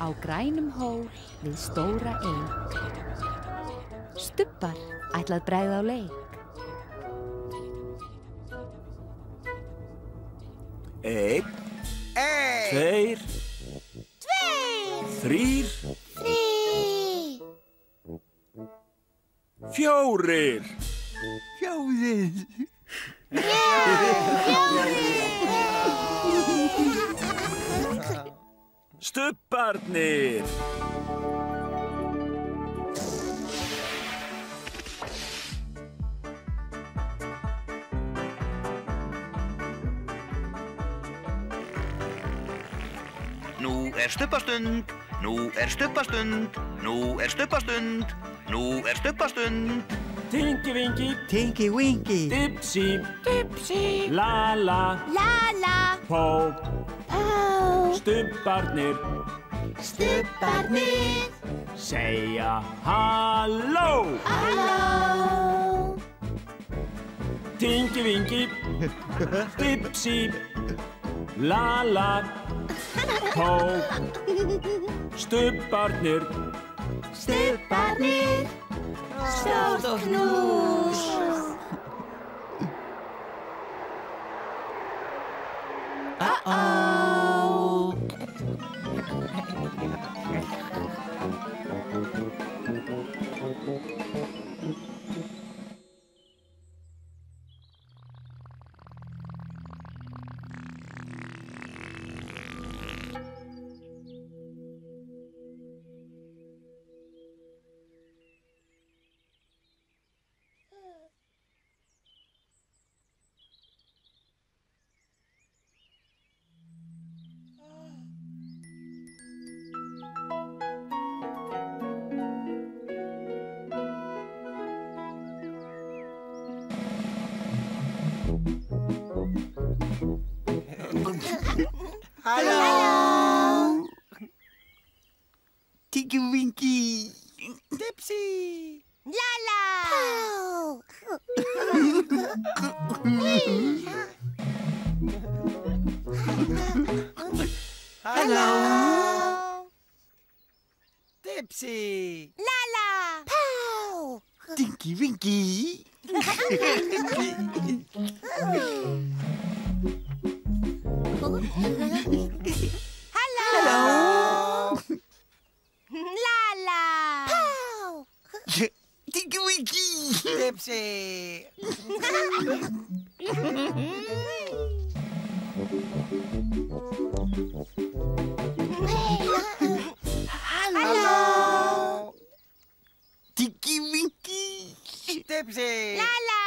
á grænum hól við stóra eik. Stubbar ætla að bregða á leik. Einn. Tveir. Þrír. Fjórir. Stubbarnir. Nú er stubbastund, nú er stubbastund, nú er stubbastund, nú er stubbastund. Tinky Winky. Tinky Winky. Dipsy. Dipsy. Lala. Lala. Pó. Pó. Stubbarnir. Stubbarnir. Segja halló. Halló. Tinky Winky. Dipsy. Lala. Pó. Stubbarnir. Stubbarnir. Stórt knús. Uh-oh. Halló. Tinky Winky. Dipsy. Lala. Hello. Dipsy. Lala. Tinky Winky. Hello. Lala. Tinky Winky. Dipsy. Hello. Tinky Winky. Dipsy. Lala.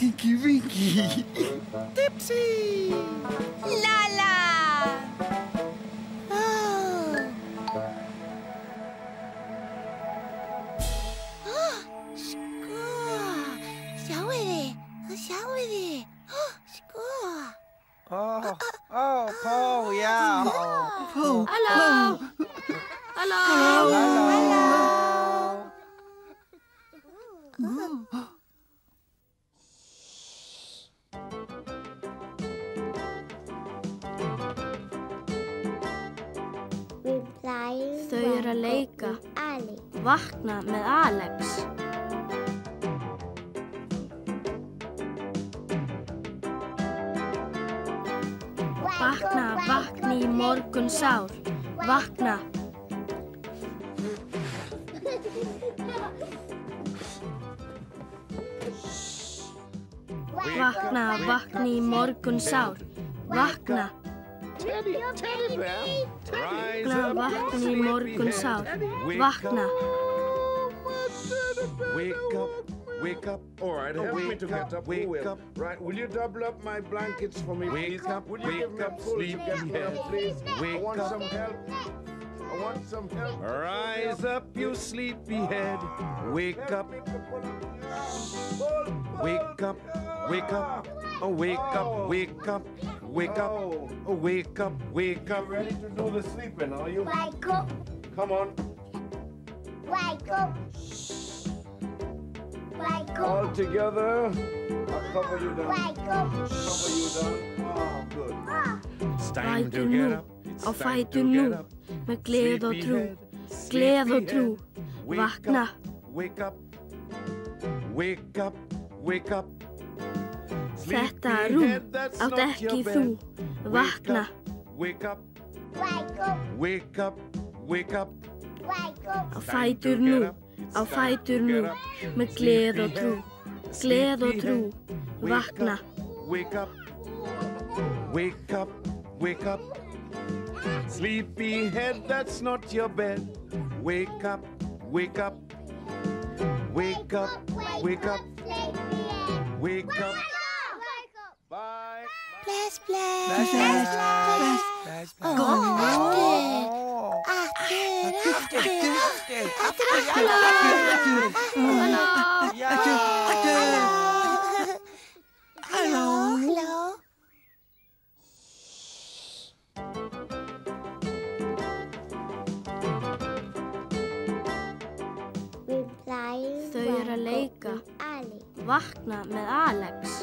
Tinky Winky. Dipsy. Lala. Oh, Paul, yeah. Paul. Hello. Þau eru að leika. Ali. Vakna með Alex. Vakna, vakni í morgun sár. Vakna. Vakna, vakni í morgun sár. Vakna. Vakna, vakni í morgun sár. Vakna. Wake up. All right, help me to get up. Wake up. Right, will you double up my blankets for me, please? Will you give me a pull to get me up, please? I want some help. I want some help. Rise up, you sleepyhead. Wake up. Wake up. Wake up. Oh, wake up. Wake up. Wake up. Oh, wake up. Wake up. Ready to do the sleeping, are you? Wake up. Come on. Wake up. Wake up. All together. I'll cover you down. Wake up. Cover you down. Oh, good. It's time to Fætur get nú, up. It's á time fætur to nú, get up. með gleð og trú, Sleepyhead, gleð og trú, sleepyhead. Wake vakna. up, Wake up. Wake up. Wake up. Þetta rúm Sleepyhead, that's átt not ekki your þú, bed. vakna. Wake up. Wake up. Wake up. Wake up. Wake up. Á fætur nú, á fætur nú, með gleð og trú, gleð og trú, vakna. Wake up. Wake up. Wake up. Sleepyhead, that's not your bed. Wake up. Wake up. Wake up. Wake up. Wake up. Bye. Bless, bless. Bless, bless, bless, bless. Hello. Þau eru að leika, Ali. vakna með Alex.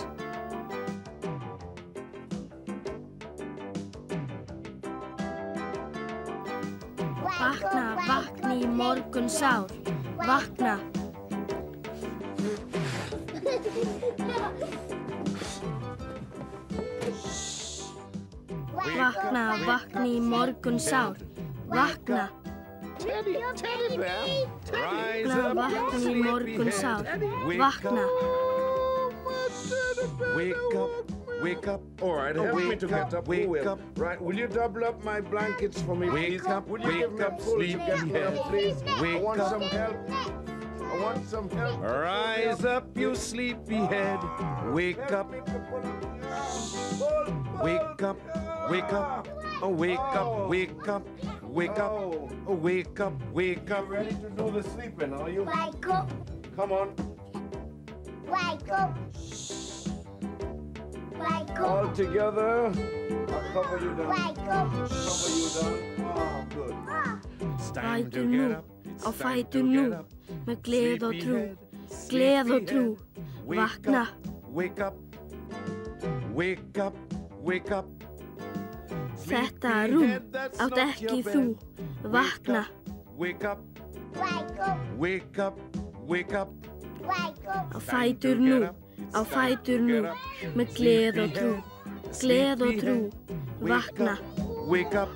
Vakna, vakni í morgun sár, vakna. Vakna, vakni í morgun sár, vakna. Rise Vakna, up, vakni í morgun sár, Wake vakna. Wake up. Wake up. All right, help me to get up. Wake Who will? up. Right, will you double up my blankets for me, Wake please? up. Will you give Wake me a up, pull to get me sleepyhead. up, please? I Wake want up. some help. I want some help. Rise up, you sleepyhead. Wake up. Wake up. Wake up. Oh, wake up. Wake up. Wake up. Oh, wake up. Wake up. Ready to do the sleeping, are you? Wake up. Come on. Wake up. Wake up. All together. I'll cover you down. Wake up. Cover you down. Oh, good. It's time to Fætur nú, get up. It's á time fætur to nú, get up. með gleð og trú, Sleepyhead, gleð og trú, sleepyhead. vakna. Wake up. Wake up. Wake up. Þetta rúm Sleepyhead, that's átt not ekki your þú, bed. vakna. Wake up. Wake up. Wake up. Wake up. Wake up. Á fætur nú, á fætur nú, með gleð og trú, gleð og trú, vakna. Wake up.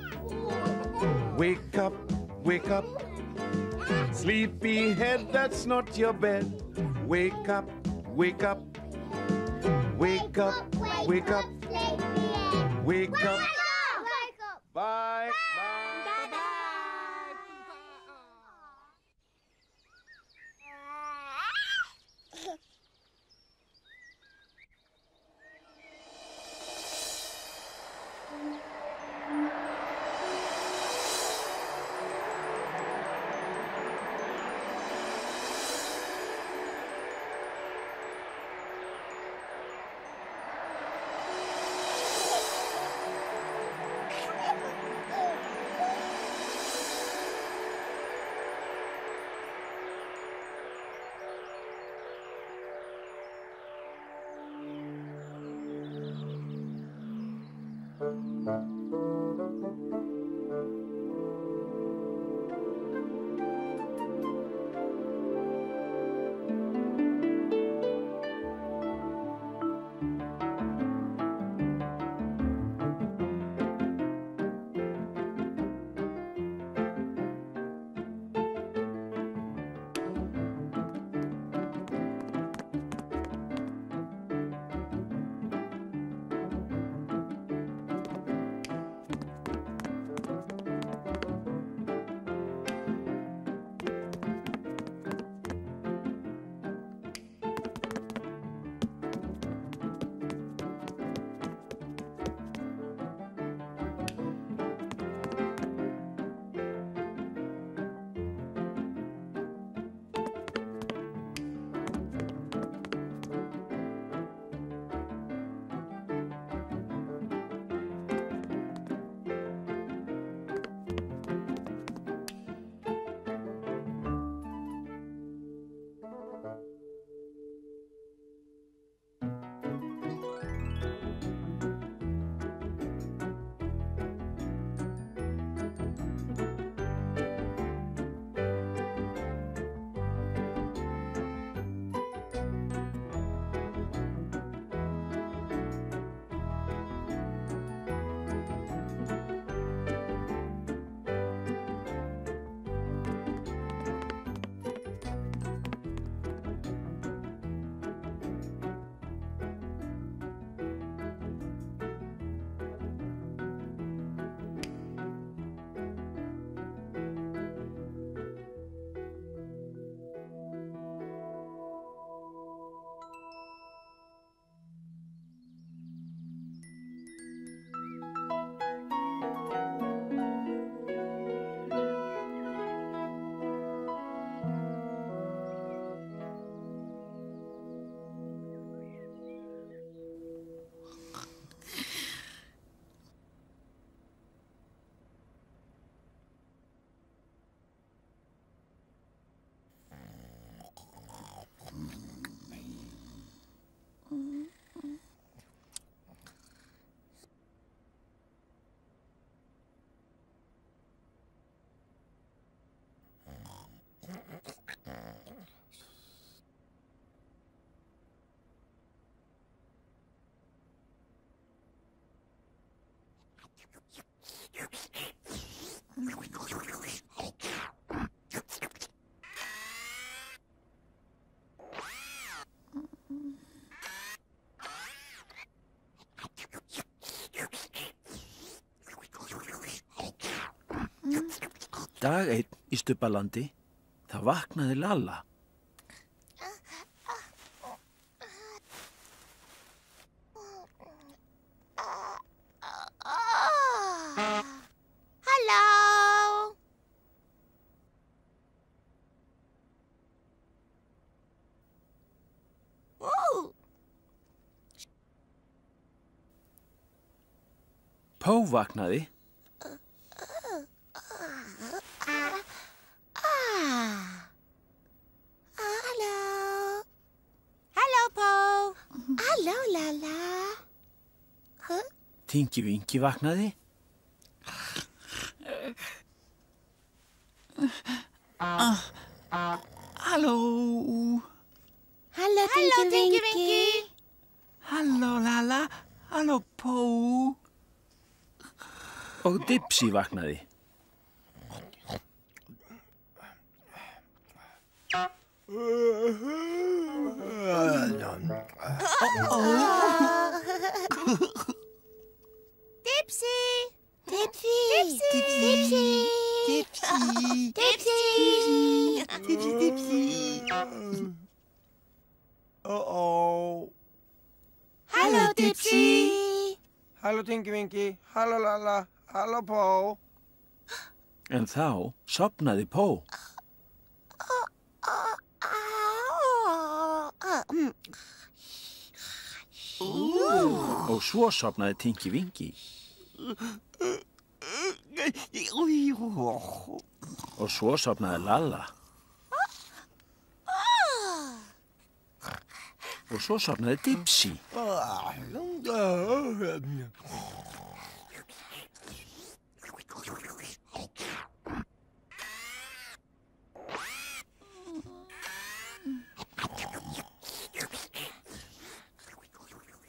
Wake up. Wake up. Sleepyhead, that's not your bed. Wake up. Wake up. Wake up. Wake up. Wake up. Bye. Dag einn í Stubbalandi, það vaknaði Lalla. Halló. Pó vaknaði, Halló. Halló, Pó. Halló, Lalla. Tingi Vingi vaknaði, Halló. Halló, Tinky Winky. Halló, Lalla. Halló, Pó. og Dipsy vaknaði. Dipsy. Dipsy. Dipsy. Dipsy. Dipsy. Dipsy. Uh-oh. Halló, Dipsy. Halló, Tinky Winky. Halló, Lalla. Halló, Pó. En þá sofnaði Pó. Og svo sofnaði Tinky Winky. Og svo sofnaði Lalla. Og svo sofnaði Dipsy.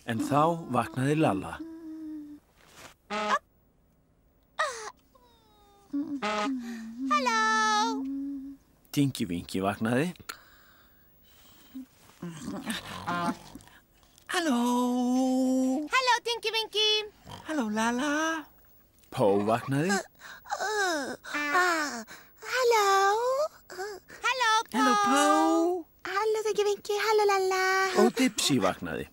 En þá vaknaði Lalla. Halló. Tinky Winky vaknaði. Halló. Halló, Tinky Winky. Halló, Lalla. Pó vaknaði. Halló. Halló, Pó. Halló, Pó. Halló, Tinky Winky. Halló, Lalla. Og Dipsy vaknaði.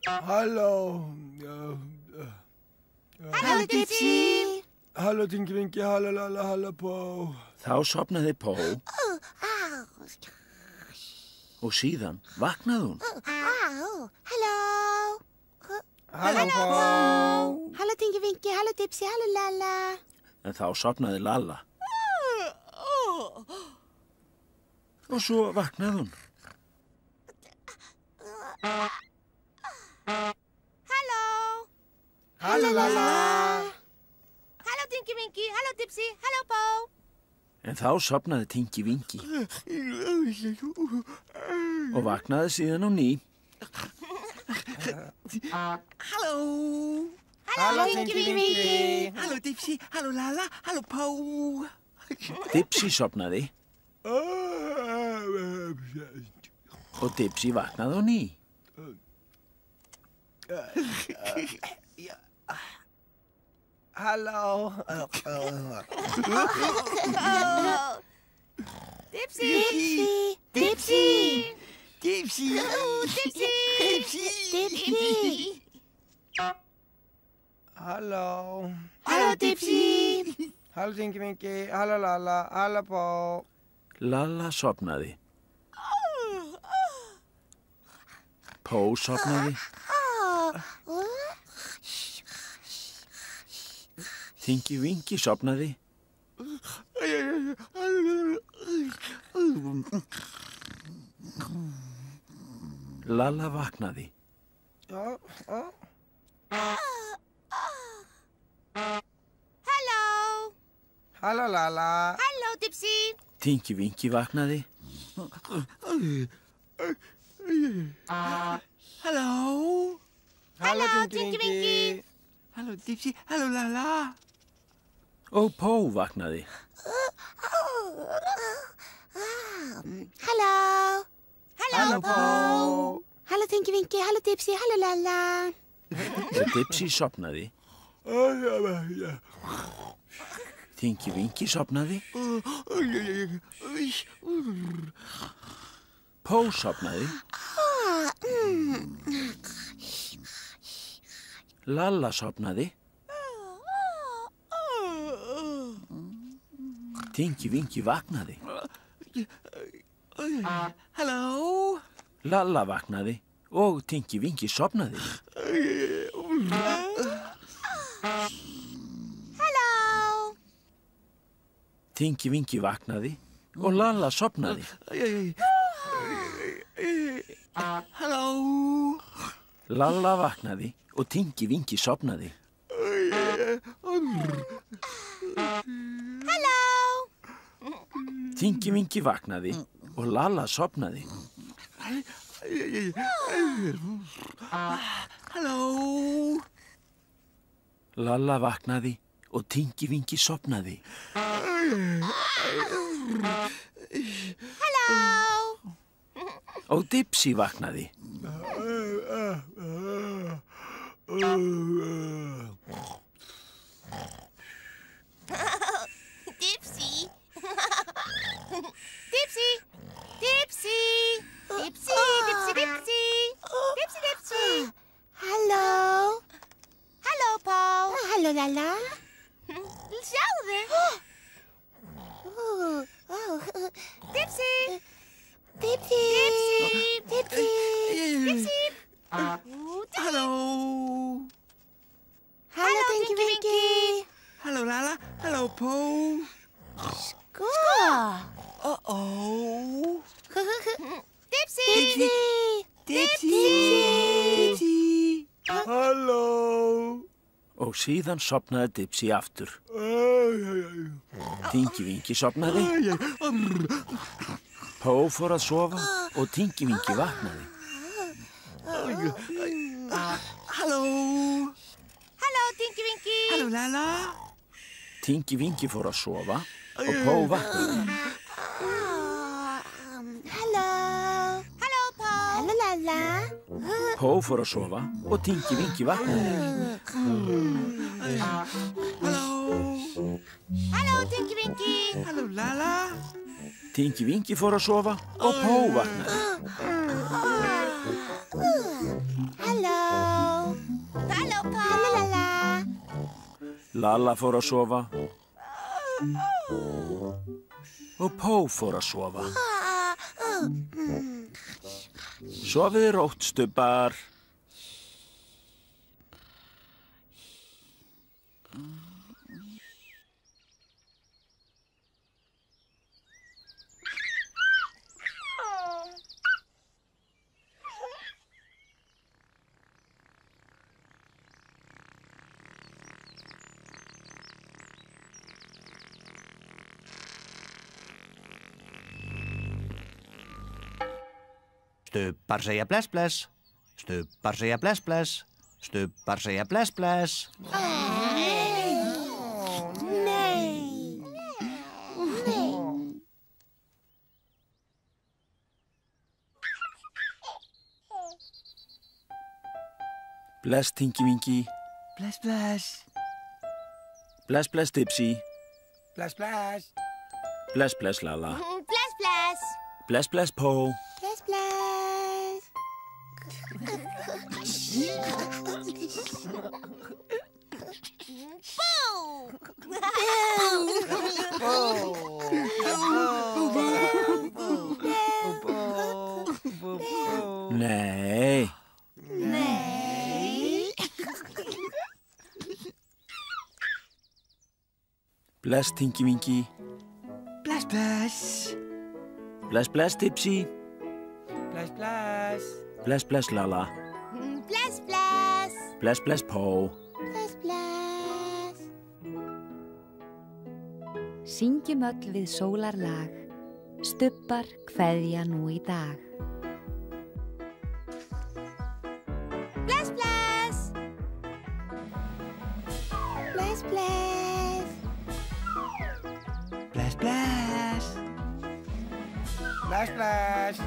Halló. Halló, Dipsy. Halló, Tinky Winky. Halló, Lalla. Halló, Pó. Þá sofnaði Pó og síðan vaknaði hún. Halló. Halló, Pó. Halló, Tinky Winky. Halló, Dipsy. Halló, Lalla. En þá sofnaði Lalla. Og svo vaknaði hún. Halló. Halló, Lalla. Halló, Tinky Winky. Halló, Dipsy. Halló, Pó. En þá sofnaði Tinky Winky og vaknaði síðan á ný. Halló. Halló, Tinky Winky. Halló, Dipsy. Halló, Lalla. Halló, Pó. Dipsy sofnaði og Dipsy vaknaði á ný. Halló. Dipsy. Dipsy. Dipsy. Dipsy. Dipsy. Halló. Halló, Dipsy. Halló, Tinky Winky. Halló, Lalla. Halló, Pó. Lalla sofnaði. Pó sofnaði. Tinky Winky sofnaði. Lalla vaknaði. Halló. Halló, Lala. Halló, Dipsy. Tinky Winky vaknaði. Halló. Halló, Tinky Winky. Halló, Dipsy. Halló, Lala. Og Pó vaknaði. Halló. Halló, Pó. Halló, Tinky Winky. Halló, Dipsy. Halló, Lala. Og Dipsy sopnaði. Tinky Winky sopnaði. Pó sopnaði. Lalla sopnaði. Tinky Winky vaknaði. Halló. Lalla vaknaði og Tinky Winky sopnaði. Halló. Tinky Winky vaknaði og Lalla sopnaði. Halló. Lalla vaknaði og Tinky Winky sopnaði. Halló. Tinky Winky vaknaði og Lalla sopnaði. Halló. Lalla vaknaði og Tinky Winky sopnaði. Halló. Og Dipsy vaknaði. Dipsy. Dipsy. Dipsy. Dipsy, Dipsy, Dipsy. Dipsy, Dipsy. Halló. Halló, Pó. Halló, Lalla. Sjáðu. Dipsy. Dipsy. Dipsy. Dipsy. Dipsy. Halló. Halló, Tinky Winky. Halló, Lala. Halló, Pó. Sko. Uh-oh. Dipsy. Dipsy. Dipsy. Halló! Og síðan sopnaði Dipsy aftur. Tinky Winky sopnaði. Pó fór að sofa og Tinky Winky vaknaði. Halló. Halló, Tinky Winky. Halló, Lala. Tinky Winky fór að sofa og Pó vaknaði. Halló. Halló, Pó. Halló, Lalla. Pó fór að sofa og Tinky Winky vaknaði. Halló. Halló, Tinky Winky. Halló, Lala. Tinky Winky fór að sofa og Pó vaknaði. Halló. Halló, Pó. Halló, Lalla. Lalla fór að sofa og Pó fór að sofa. Sofiði rótt, stubbar. Stubbar segja bless bless. Stubbar segja bless bless. Stubbar segja bless bless. Bless, Tinky Winky. Bless, bless. Bless, bless, Dipsy. Bless, bless. Bless, bless, Lalla. Bless, bless. Bless, bless, Pó. Bless, bless. Nei. Bless, Tinky Winky. Bless, bless. Bless, bless, Dipsy. Bless, bless. Bless, bless, Lalla. Bless, bless. Bless, bless, Pó. Bless, bless. syngjum öll við sólarlag, stubbar kveðja nú í dag. Bless, bless. Bless, bless. Bless, bless. Bless, bless.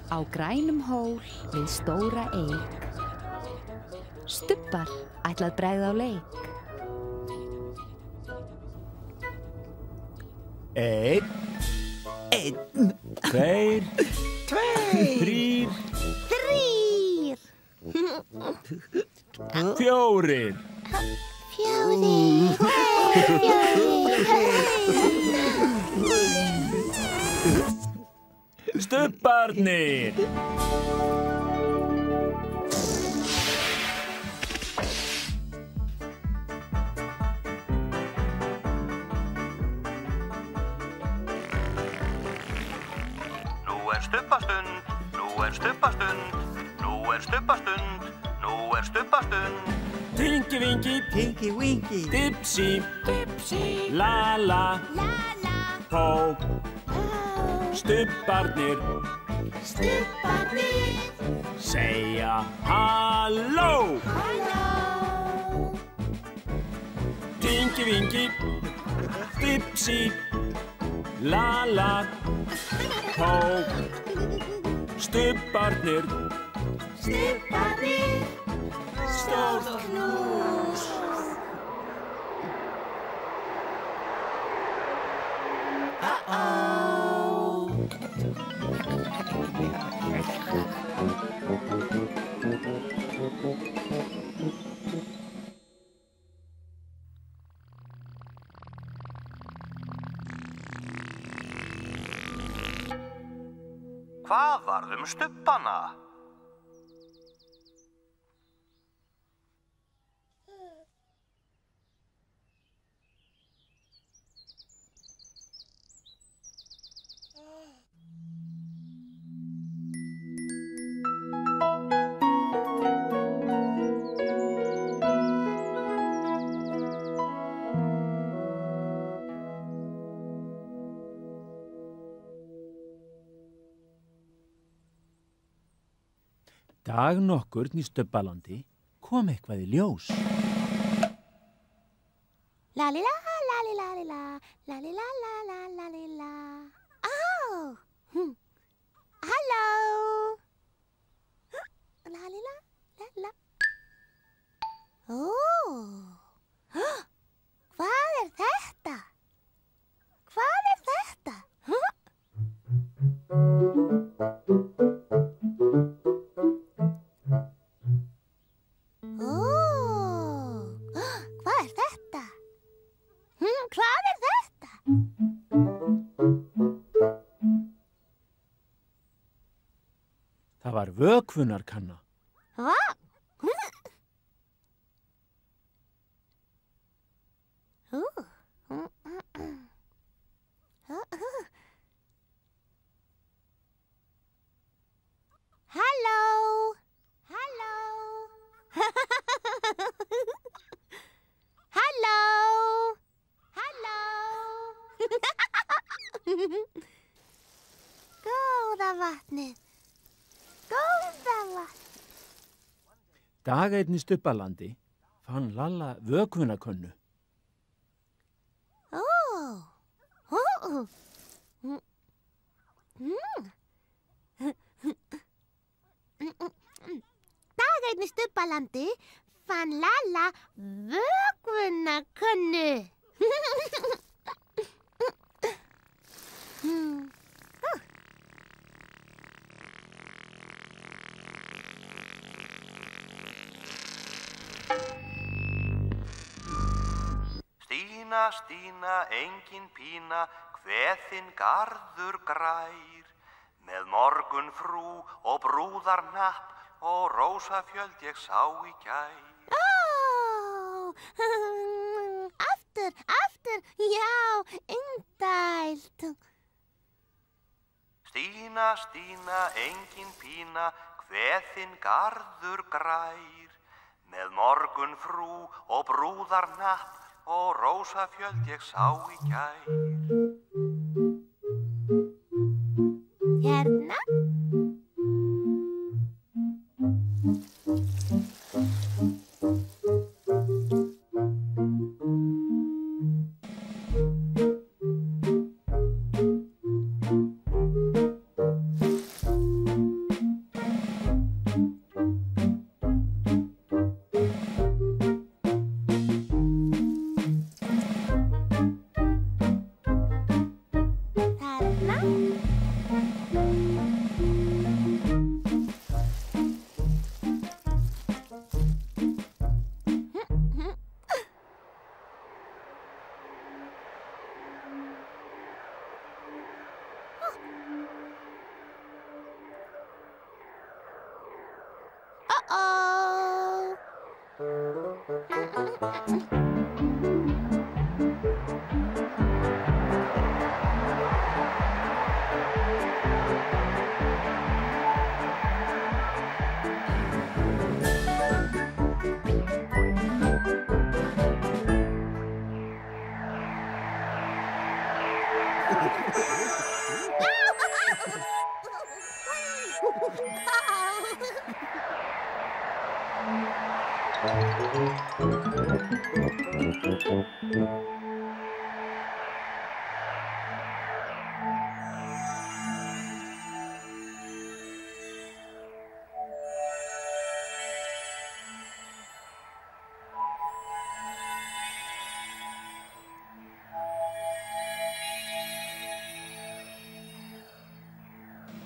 Á grænum hól við stóra eik, stubbar ætlað bregða á leik. Einn, tveir, þrír, fjórir. Stubbarnir. Nú er stubbastund, nú er stubbastund, nú er stubbastund, nú er stubbastund. Tinky Winky, Tinky Winky. Dipsy, Dipsy. Lala, Lala. Pó. Stubbarnir Stubbarnir. segja halló. Halló. Tinky Winky, Dipsy, Lala, Pó. Stubbarnir Stubbarnir. Stórt knús. Hvað varð stubbana? Dag nokkurn í Stubbalandi kom eitthvað í ljós. Lalila, lalila, lalila, lalila, lalila, lalila. Oh! Halló! Lalila, lalila. Hvað er þetta? Hvað er þetta? Hvað er þetta? Hvað er þetta? Það var vökvunarkanna. Halló! Halló! Halló! Halló! Góða vatnið. Góða vatnið. Dag einn í Stubbalandi fann Lalla vökvunarkönnu. Dag einn í Stubbalandi fann Lalla vökvunarkönnu. Stína, Stína, engin pína, hve þinn garður grær, með morgunfrú og brúðarnapp og rósafjöld ég sá í gær. Aftur, já, indælt. Stína, Stína, engin pína, hve þinn garður grær, með morgunfrú og brúðarnapp og rósafjöld ég sá í gær. Hérna?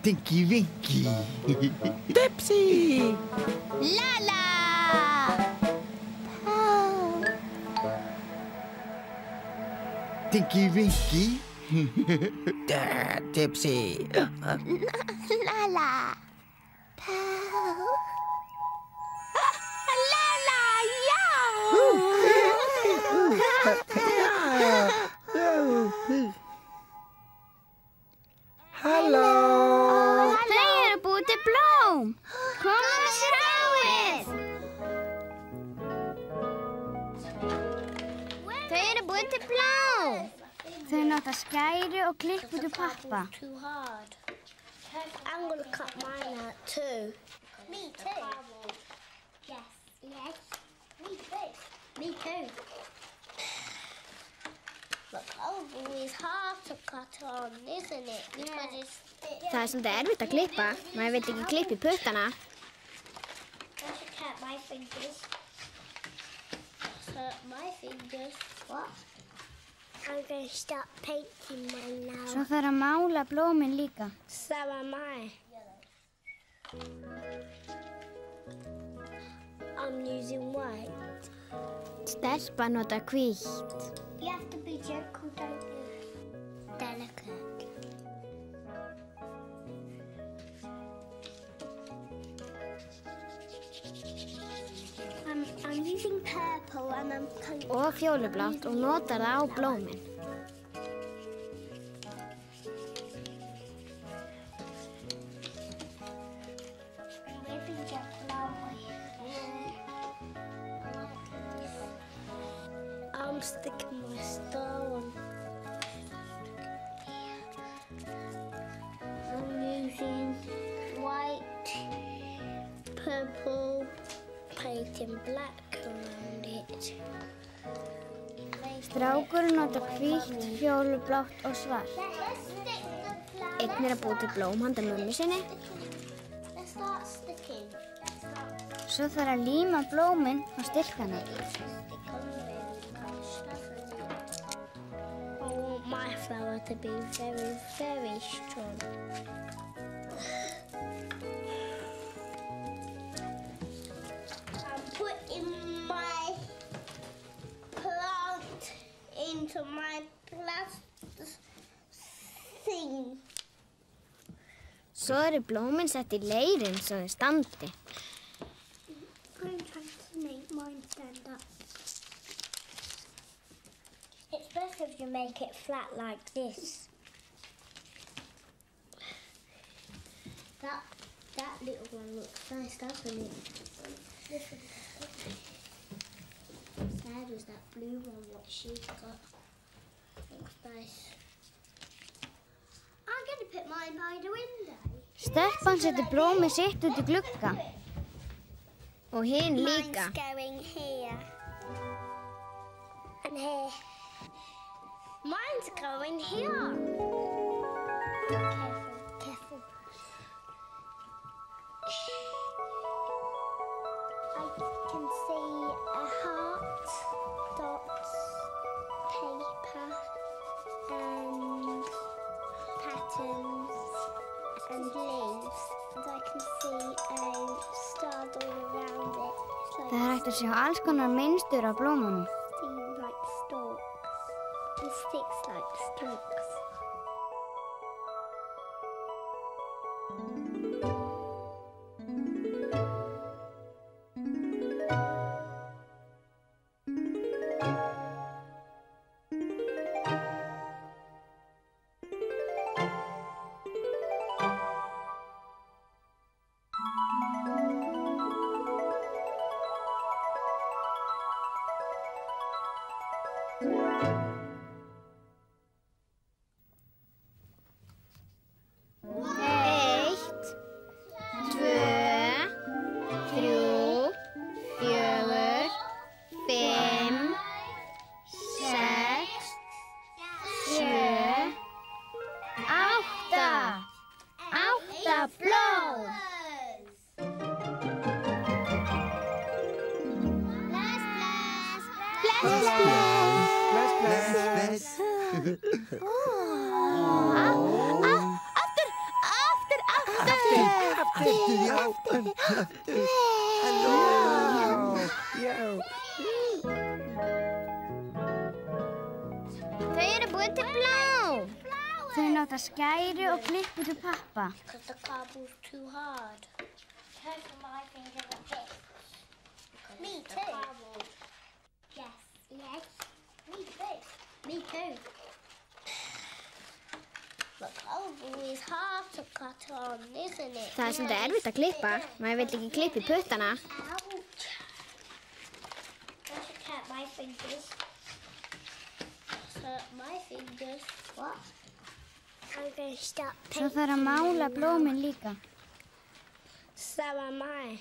Tinky Winky. Dipsy! Lala! Tinky Winky. Dipsy. Lala! Lala, ja! Halló! Þau eru búið til blóm. Komum og sjáið. Þau eru búið til blóm. Þau nota skæri og klipp út úr pappa. Too hard. I'm gonna cut mine out too. Me too. Yes. Yes. Me too. Me too. But cardboard is hard to cut on, isn't it? Because it's thick. Það svolítið erfitt að klippa. Maður vill ekki klippa í puttana. I should cut my fingers. Hurt my fingers. What? I'm going to start painting mine now. Svo þarf að mála blómin líka. So am I. I'm using white. Stelpa nota hvítt. You have to be gentle, don't you? Delicate. I'm using purple and I'm painting. Og fjólublátt og notar það á blómin. Maybe just flower. I'm sticking my star on. I'm using white, purple, painting black around it. Strákurinn notar hvítt, fjólublátt og svart. Einn er að búa til blóm handa mömmu sinni. Let's start sticking. Svo þarf að líma blómin á stilkana. I want my flower to be very, very strong. I'm putting my Svo eru blómin sett í leirinn svo þau standi. I'm trying to make mine stand up. It's best if you make it flat like this. That little one looks nice, doesn't it? This one. Sad is that blue one, what she's got. Looks nice. I'm going to put mine by the window. Stelpan setur blómið sitt út í glugga. Og hinn líka. Mine's going here. And here. Mine's going here. Careful. I can see a heart, dots, paper, and patterns and leaves. And I can see stars all around it. Það hægt að sjá alls konar mynstur á blómunum. Seem like stalks. And sticks like stalks. Þau eru búin til blóm. Þau nota skæru og klippur til pappa. Because the cardboard's too hard. Careful, my finger a bit. Me too. Yes. Me too. Me too. The cardboard is hard to cut on, isn't it? Það svolítið erfitt að klippa. Maður vill ekki klippa í puttana. Ouch. I should cut my fingers. Hurt my fingers. What? I'm going to start Svo þarf að mála blómin líka. So am I.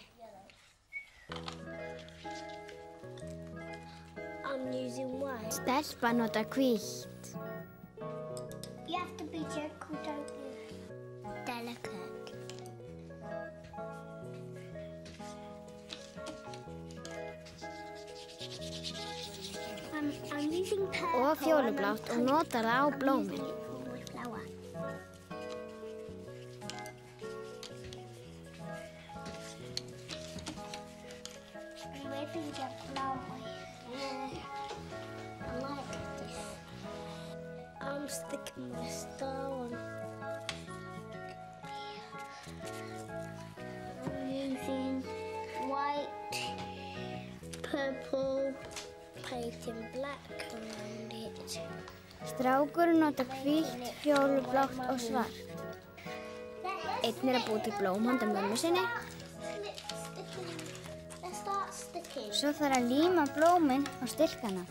I'm using white. Stelpa nota hvítt. You have to be gentle, don't you? Delicate. I'm using purple. Og fjólublátt og notar það á blómin. I'm sticking my star on. I'm using white, purple, painting black around it. Strákurinn nota hvítt, fjólublátt og svart. Einn að búa til blóm handa mömmu sinni. Svo þarf að líma blómin á stilkana.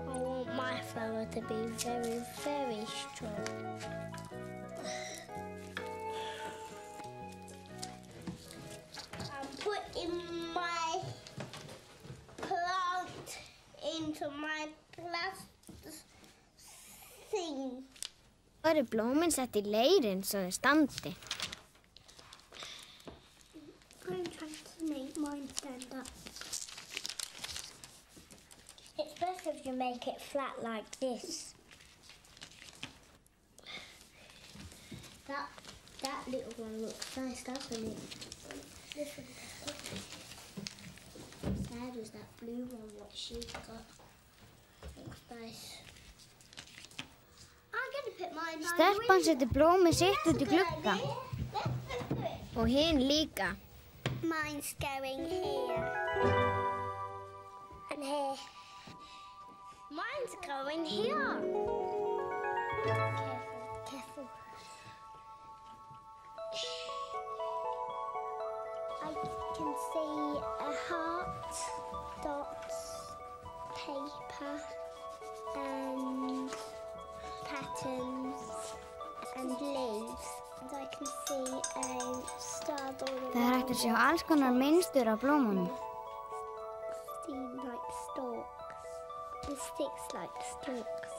I want my flower to be very, very strong. I'm putting my plant into my plastic thing. Svo eru blómin sett í leirinn svo þau standi. I'm trying to make mine stand up. It's best if you make it flat like this. That little one looks nice, doesn't it? This one. Sad is that blue one, what she's got. Looks nice. Stelpan setur blómið sitt út í glugga. Og hinn líka. Mine's going here. And here. Mine's going here. Careful. I can see a heart, dots, paper, and patterns, and leaves. And I can see a starboard. Það hægt að sjá alls konar mynstur á blómunum. Seem like stalks. The sticks like stalks.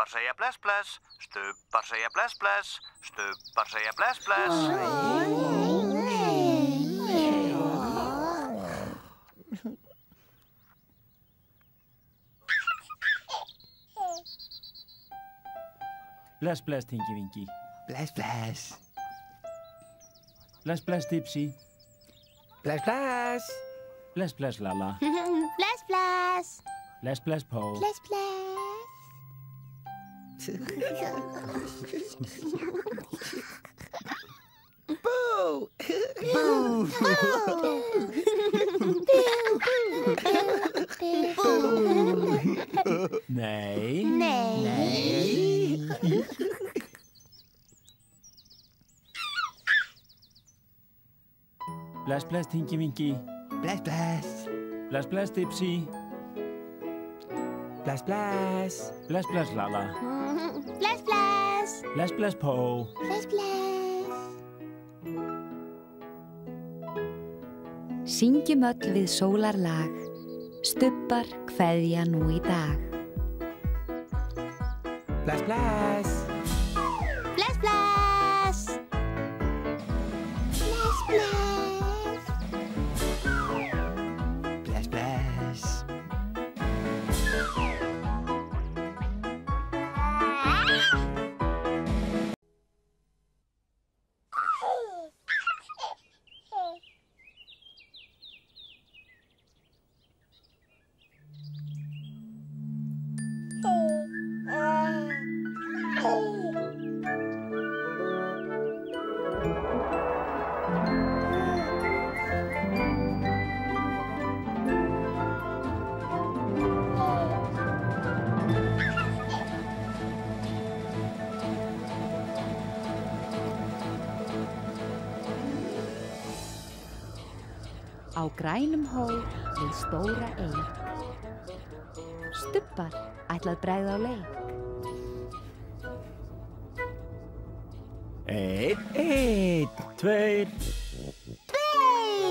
Stubbar segja bless bless, stubbar segja bless bless, stubbar segja bless bless. Bless, bless, Tinky Winky. Bless, bless. Bless, bless, Dipsy. Bless, bless. Bless, bless, Lala. Bless, bless. Bless, bless, Po. Bless, bless. Boo! Boo! Nei. Nei. Bless, bless, Tinky Winky. Bless, bless. Bless, bless, Dipsy. Bless, bless. Bless, bless, Lala. Bless, bless. Bless, bless, Po. Bless, bless. Syngjum öll við sólarlag, stubbar kveðja nú í dag. Bless, bless. Bless, bless. Bless, bless. Bless, bless. Á grænum hól við stóra eik. Stubbar ætlað bregða á leik. Einn, tveir,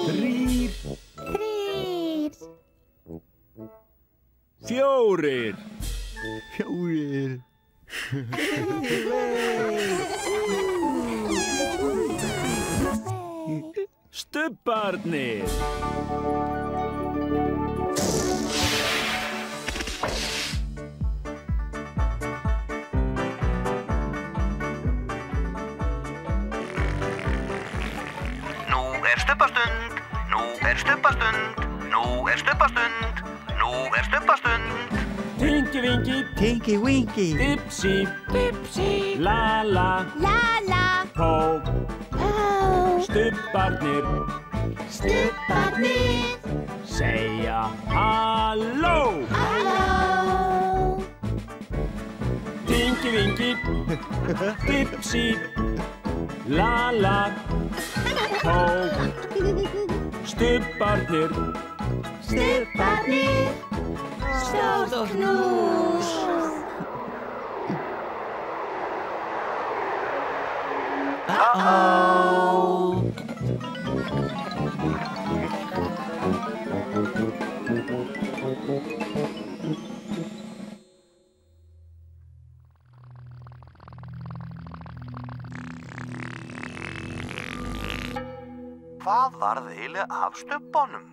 þrír, fjórir. Stubbarnir. Stubbastund, nú er stubbastund, nú er stubbastund, nú er stubbastund. Tinky Winky, Tinky Winky. Dipsy, Dipsy. Lala, Lala. Po. Po. Stubbarnir, Stubbarnir. segja halló. Halló. Tinky Winky, Dipsy, Lala, Po. Stubbarnir, Stubbarnir. Stórt knús. Hvað varð eiginlega af stubbanum?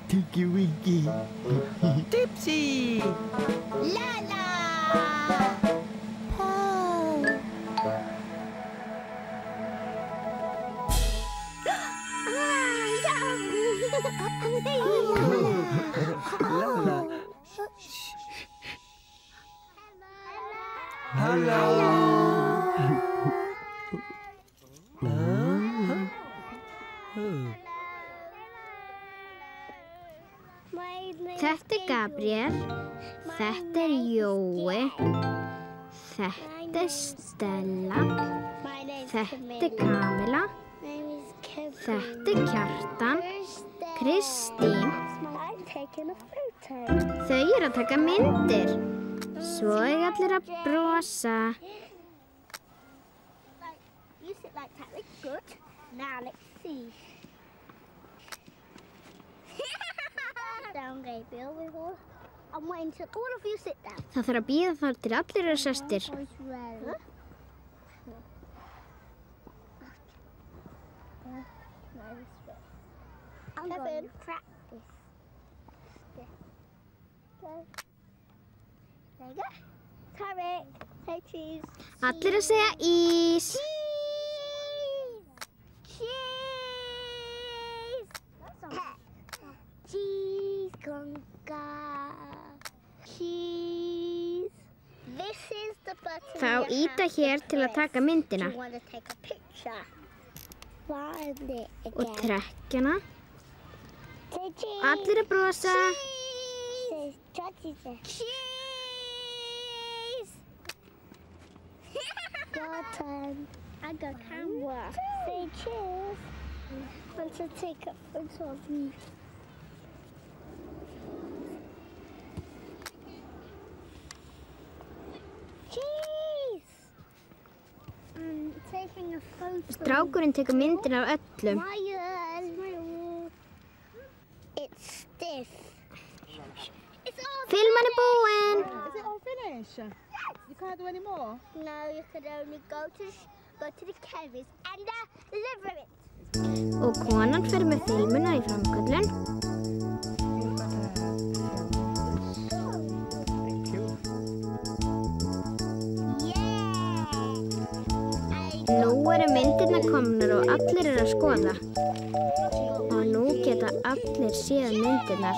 Tinky Winky. Tipsy. Lala! Po! Lala. Hello. Þetta Gabriel, þetta Jói, þetta Stella, þetta Kamila, þetta Kjartan, Kristín. Þau að taka myndir, svo allir að brosa. You sit like that, that's good. Now let's see. Down, Gabriel. I'm waiting till all of you sit down. Það þarf að bíða þar til allir eru sestir. I'm going to practice. There you go. Tarek, say cheese. Allir að segja ís. Cheese. Cheese conga. Cheese. This is the button. Þá íta hér til að taka myndina. You want to take a picture. Find it again. Og trekkjana. Say cheese. Allir að brosa. Cheese. Cheese. Your turn. I got camera. Say cheese. I want to take a photo of you. Cheese. I'm taking a photo. Strákurinn tekur myndina af öllum. Smile. It's stiff. Filman er búinn. Is it all finished? You can't do any more? No, you can only go to the chemist and deliver it. Og konan fer með filmuna í framköllun. Nú eru myndirnar komnar og allir eru að skoða. Og nú geta allir séð myndirnar.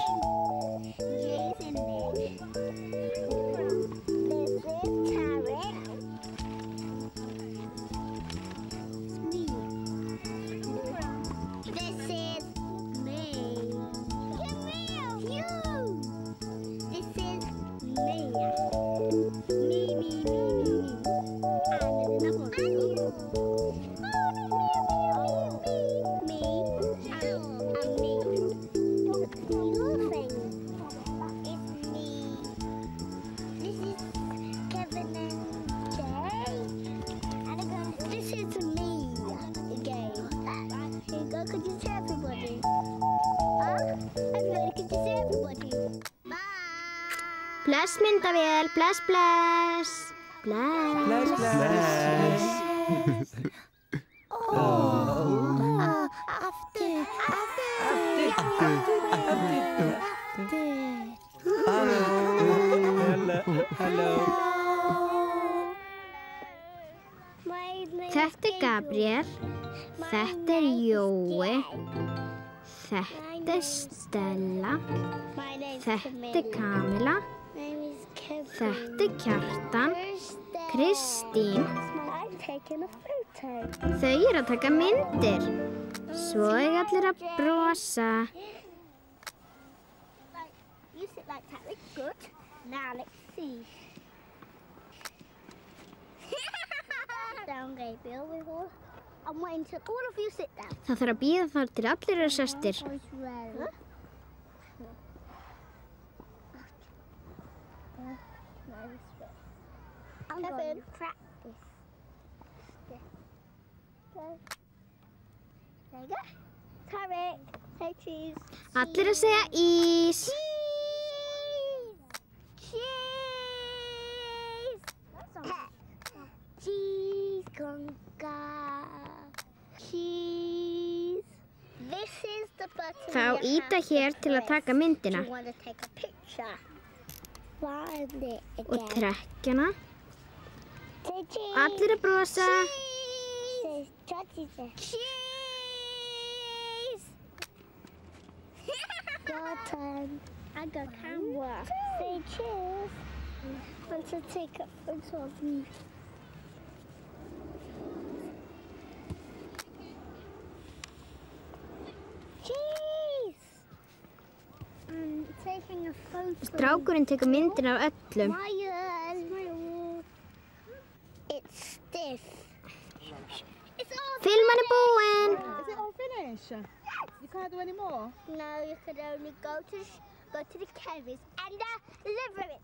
Bless myndavél, bless, bless. Bless. Bless, bless. Aftur. Hello. Þetta Gabriel, þetta Jói, þetta Stella, þetta Kamila, Þetta Kjartan, Kristín. Þau að taka myndir. Svo allir að brosa. You sit like that. It's good. Now let's see. Down, Gabriel. I'm waiting till all of you sit down. Það þarf að bíða þar til allir eru sestir. I'm going to practice. Okay. There you go. Tarek, say cheese. Allir að segja ís. Cheese. Cheese, conga. Cheese. This is the button. Þá íta hér til að taka myndina. You want to take a picture. Find it again. Og trekkjana. Say cheese. Allir að brosa. Cheese. Cheese. Your turn. I got camera. Say cheese. I want to take a photo of you. Cheese. I'm taking a photo. Strákurinn tekur myndina af öllum. It's stiff. Filman búinn. Is it all finished? You can't do any more? No, you can only go to the chemist and deliver it.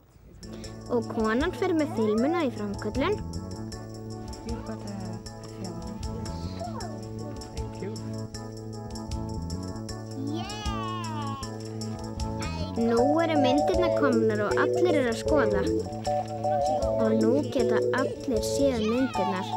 Og konan fer með filmuna í framköllun. Nú eru myndirnar komnar og allir eru að skoða. Og nú geta allir séð myndirnar.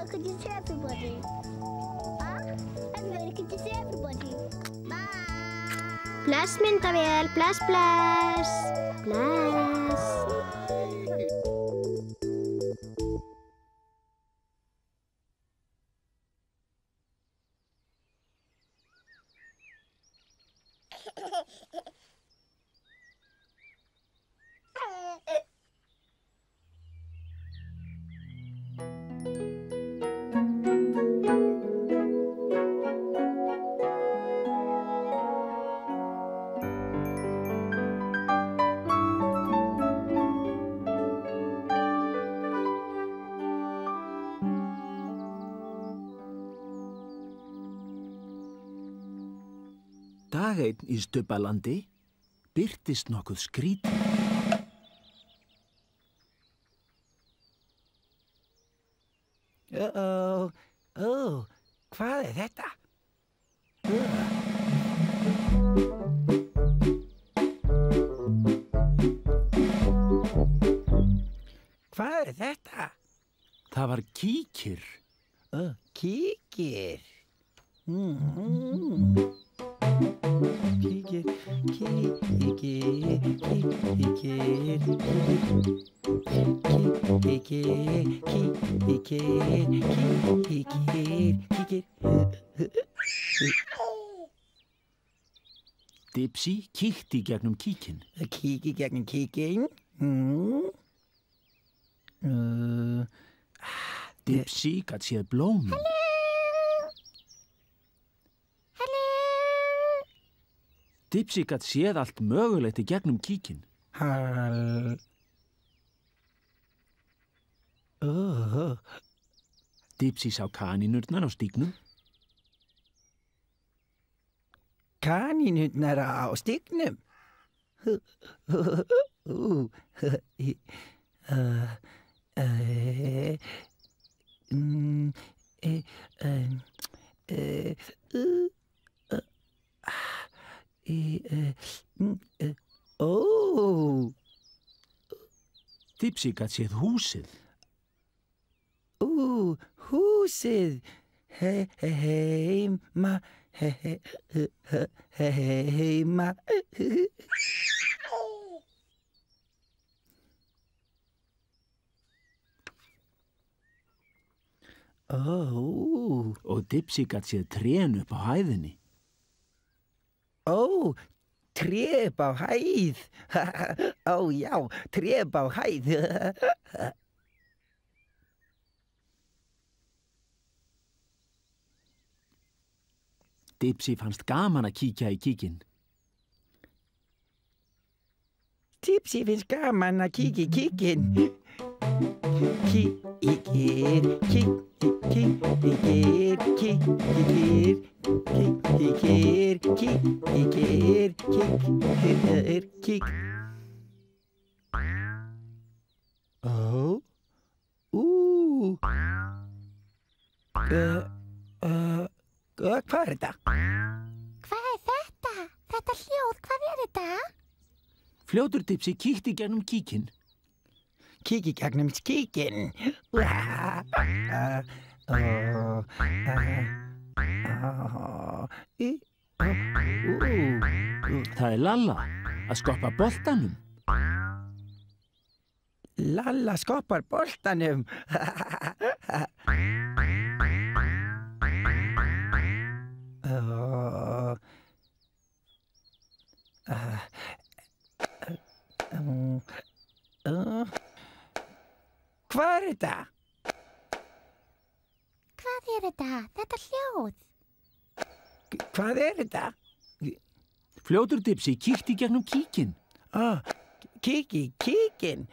Could you see everybody? Everybody, could you see everybody? Bye! Bless myndavél, bless, bless, bless. Dag einn í Stubbalandi birtist nokkuð skrítið. Hvað þetta? Hvað þetta? Það var kíkir. Kíkir. Kíkir, Dipsy kíkti gegnum kíkinn. Kíkir gegnum kíkinn. Dipsy gat séð blómin. Dipsy gat séð allt mögulegt í gegnum kíkinn. Dipsy sá kanínurnar á stígnum. Kanínurnar á stígnum? Dipsy gat séð húsið. Húsið. Heima. Heima. Og Dipsy gat séð trén upp á hæðinni. Tré upp á hæð. Já, tré upp á hæð. Dipsy fannst gaman að kíkja í kíkinn. Dipsy finnst gaman að kíkja í kíkinn. Hvað er þetta? Hvað er þetta? Þetta hljóð, hvað er þetta? Fljótur Dipsy kíkti gegnum kíkinn. Kíkti gegnum kíkinn. Það er Lalla að skoppa boltanum. Lalla skoppar boltanum. Hvað er þetta? Hvað er þetta? Þetta hljóð. Hvað er þetta? Fljótur Dipsy kíkti gegnum kíkinn. Kíkinn.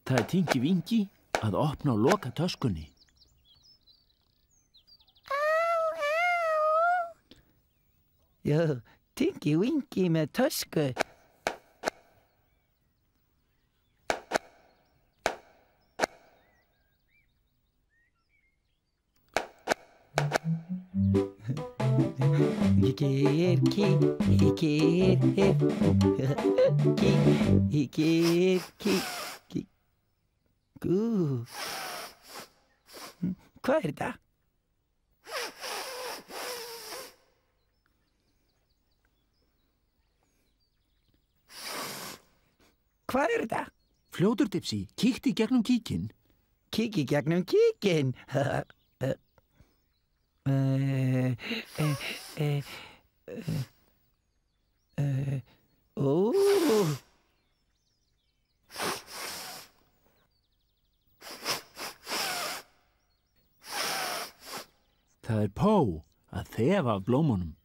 Það er Tinky Winky að opna og loka töskunni. Já, Tinky Winky með tösku. Hvað er þetta? Hvað er þetta? Fljótur Dipsy kíkti gegnum kíkinn. Kíkti gegnum kíkinn. Það er Pó að þefa af blómunum.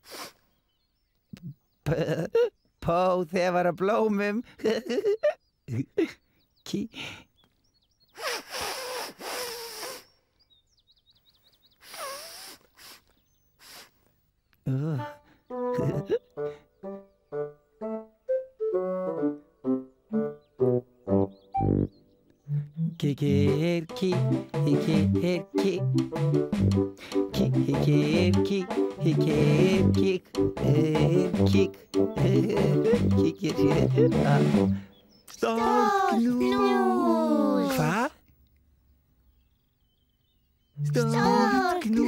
Pó þefar af blómum. Stórknús. Hvað? Stórknús.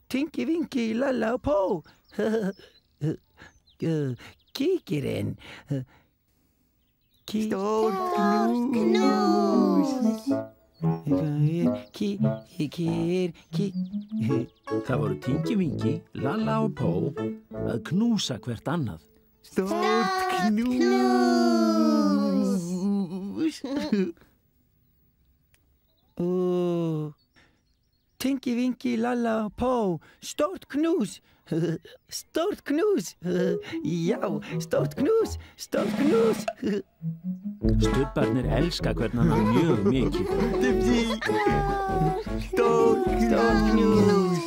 Tinky Winky, Lalla og Pó. Kíkirinn. Stórknús. Það voru Tinky Winky, Lalla og Pó að knúsa hvert annað. Stórknús. Tinky Winky, Lalla og Pó, stórt knús, stórt knús, já, stórt knús, stórt knús. Stubbarnir elska hvernig hann mjög mikið. Dipsy, stórt knús.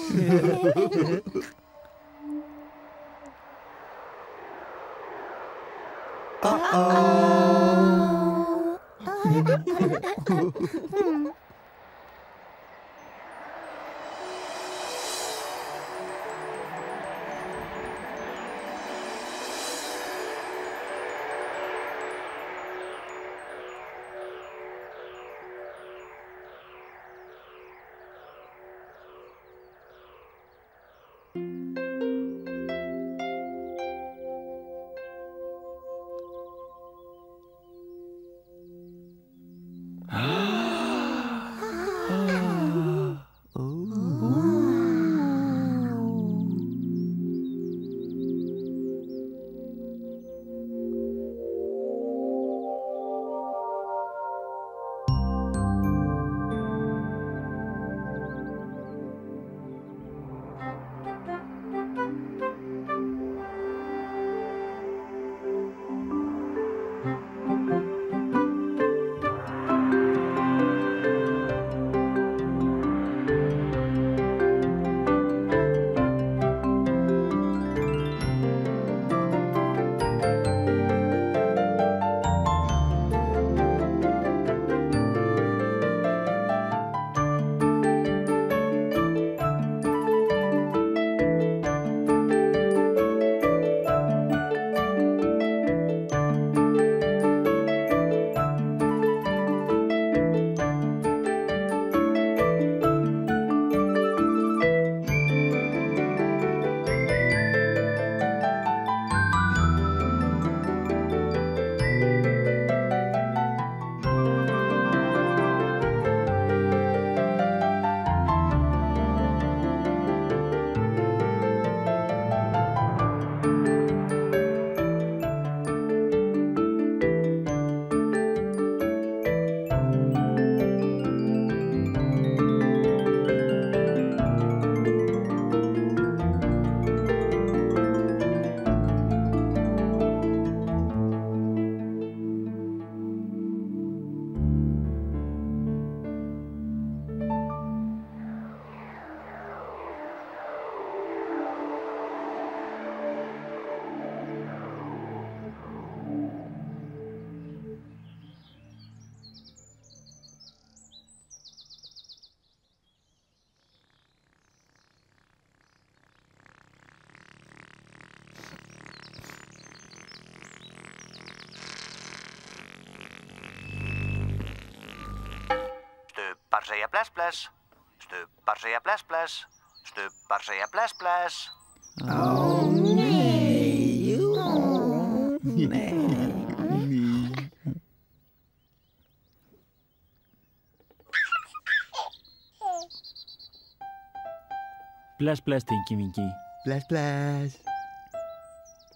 Stubbar segja bless bless, stubbar segja bless bless, stubbar segja bless bless. Ó, nei, nei. Bless, bless, Tinky Winky. Bless, bless.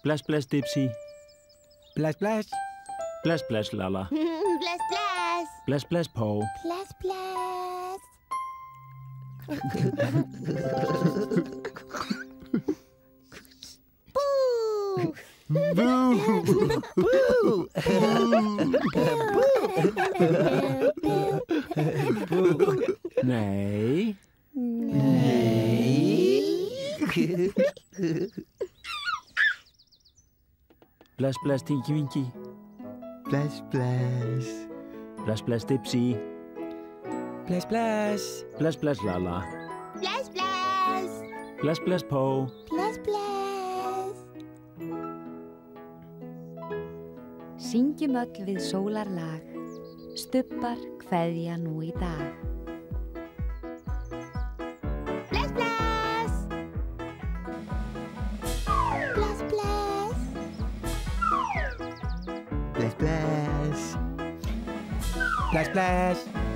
Bless, bless, Dipsy. Bless, bless. Bless, bless, Lalla. Bless, bless. Bless, bless, Pó. Bless, bless. Boo! Boo! Nei. Bless, bless, Tinky Winky. Bless, bless. Bless, bless, Dipsy. Bless, bless. Bless, bless, Lalla. Bless, bless. Bless, bless, Pó. Bless, bless. Syngjum öll við sólarlag, stubbar kveðja nú í dag. Bless, bless. Bless, bless. Bless, bless. Bless, bless.